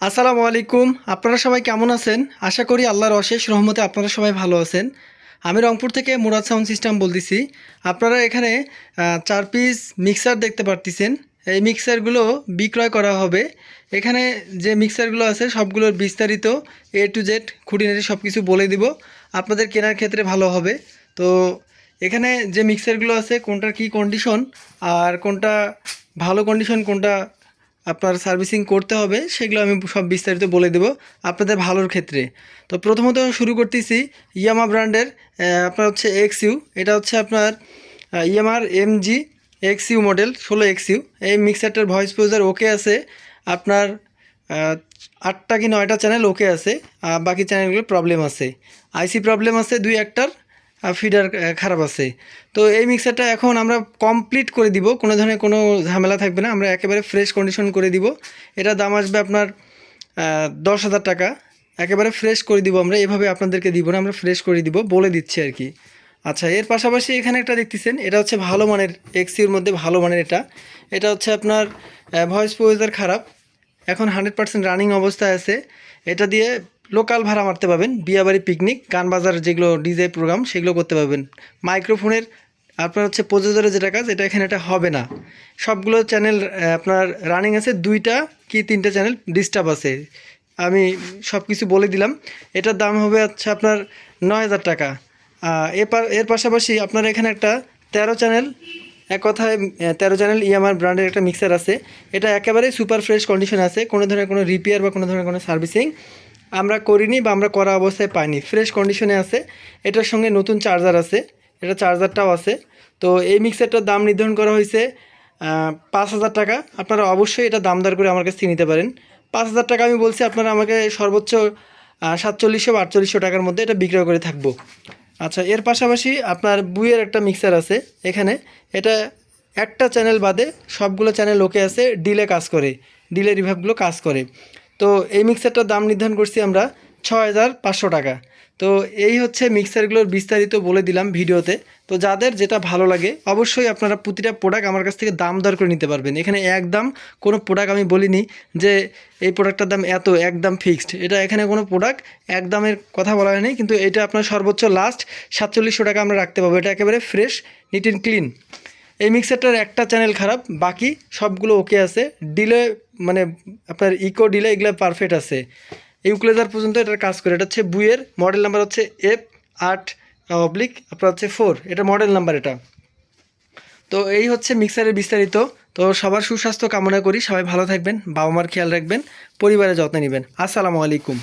আসসালামু আলাইকুম। আপনারা সবাই কেমন আছেন? আশা করি আল্লাহর অশেষ রহমতে আপনারা সবাই ভালো আছেন। আমি রংপুর থেকে মুরাদ সাউন্ড সিস্টেম বলতেছি। আপনারা এখানে ৪ পিস মিক্সার দেখতে পারতেছেন। এই মিক্সারগুলো বিক্রয় করা হবে। এখানে যে মিক্সারগুলো আছে সবগুলোর বিস্তারিত A to Z খুঁটিনাটি সব কিছু বলে দিব। আপনাদের কেনার ক্ষেত্রে ভালো হবে। তো এখানে যে মিক্সারগুলো আছে কোনটার কী কন্ডিশন আর কোনটা ভালো কন্ডিশন, কোনটা আপনার সার্ভিসিং করতে হবে সেগুলো আমি সব বিস্তারিত বলে দেব আপনাদের ভালোর ক্ষেত্রে। তো প্রথমত শুরু করতেছি ইয়ামা ব্র্যান্ডের আপনার হচ্ছে এক্সইউ। এটা হচ্ছে আপনার ইয়ামার MG এক্সইউ মডেল 16 XU। এই মিক্সারটার ভয়েস প্রোজার ওকে আছে। আপনার 8টা কি 9টা চ্যানেল ওকে আছে, বাকি চ্যানেলগুলো প্রবলেম আছে, আইসি প্রবলেম আছে 2-1টার, ফিডার খারাপ আছে। তো এই মিক্সারটা এখন আমরা কমপ্লিট করে দিব, কোনো ধরনের কোনো ঝামেলা থাকবে না, আমরা একেবারে ফ্রেশ কন্ডিশন করে দিব। এটা দাম আসবে আপনার 10,000 টাকা। একেবারে ফ্রেশ করে দিব আমরা, এভাবে আপনাদেরকে দিব না, আমরা ফ্রেশ করে দিব, বলে দিচ্ছি আর কি। আচ্ছা, এর পাশাপাশি এখানে একটা দেখতেছেন, এটা হচ্ছে ভালো মানের এক্সির মধ্যে ভালো মানের। এটা হচ্ছে আপনার ভয়েস প্রোজার খারাপ, এখন 100% রানিং অবস্থায় আছে। এটা দিয়ে লোকাল ভাড়া মারতে পারবেন, বিয়াবাড়ি, পিকনিক, গান বাজার, যেগুলো ডিজে প্রোগ্রাম সেগুলো করতে পারবেন। মাইক্রোফোনের আপনার হচ্ছে প্রযোজকের যেটা কাজ, এটা এখানে এটা হবে না। সবগুলো চ্যানেল আপনার রানিং আছে, 2টা কি 3টে চ্যানেল ডিস্টার্ব আছে। আমি সব কিছু বলে দিলাম। এটার দাম হবে হচ্ছে আপনার 9,000 টাকা। এর পাশাপাশি আপনার এখানে একটা 13 চ্যানেল, এক কথায় 13 চ্যানেল ইয়ামার ব্র্যান্ডের একটা মিক্সার আছে। এটা একেবারেই সুপার ফ্রেশ কন্ডিশন আছে, কোনো ধরনের কোনো রিপেয়ার বা কোনো ধরনের কোনো সার্ভিসিং আমরা করিনি বা আমরা করা অবস্থায় পাইনি, ফ্রেশ কন্ডিশনে আছে। এটার সঙ্গে নতুন চার্জার আছে, এটা চার্জারটাও আছে। তো এই মিক্সারটার দাম নির্ধারণ করা হয়েছে 5,000 টাকা। আপনারা অবশ্যই এটা দাম দর করে আমার কাছ থেকে নিতে পারেন। 5,000 টাকা আমি বলছি, আপনারা আমাকে সর্বোচ্চ 4700 বা 4800 টাকার মধ্যে এটা বিক্রয় করে থাকবো। আচ্ছা, এর পাশাপাশি আপনার বুয়ের একটা মিক্সার আছে এখানে। এটা একটা চ্যানেল বাদে সবগুলো চ্যানেল ওকে আছে, ডিলে কাজ করে, ডিলে রিভার্বগুলো কাজ করে। তো এই মিক্সারটার দাম নির্ধারণ করছি আমরা 6,500 টাকা। তো এই হচ্ছে মিক্সারগুলোর বিস্তারিত বলে দিলাম ভিডিওতে। তো যাদের যেটা ভালো লাগে অবশ্যই আপনারা প্রতিটা প্রোডাক্ট আমার কাছ থেকে দাম দর করে নিতে পারবেন। এখানে একদম কোনো প্রোডাক্ট আমি বলিনি যে এই প্রোডাক্টটার দাম এত, একদম ফিক্সড। এটা এখানে কোনো প্রোডাক্ট একদমের কথা বলা হয়নি, কিন্তু এটা আপনার সর্বোচ্চ লাস্ট 4700 টাকা আমরা রাখতে পারবো। এটা একেবারে ফ্রেশ, নিট অ্যান্ড ক্লিন। এই মিক্সারটার একটা চ্যানেল খারাপ, বাকি সবগুলো ওকে আছে। ডিলে মানে আপনার ইকো ডিলে এগুলো পারফেক্ট আছে। ইউকুলেজার পর্যন্ত এটার কাজ করে। এটা হচ্ছে বুয়ের, মডেল নাম্বার হচ্ছে F8/4, এটা মডেল নাম্বার এটা। তো এই হচ্ছে মিক্সারের বিস্তারিত। তো সবার সুস্বাস্থ্য কামনা করি, সবাই ভালো থাকবেন, বাবা মার খেয়াল রাখবেন, পরিবারের যত্ন নেবেন। আসসালামু আলাইকুম।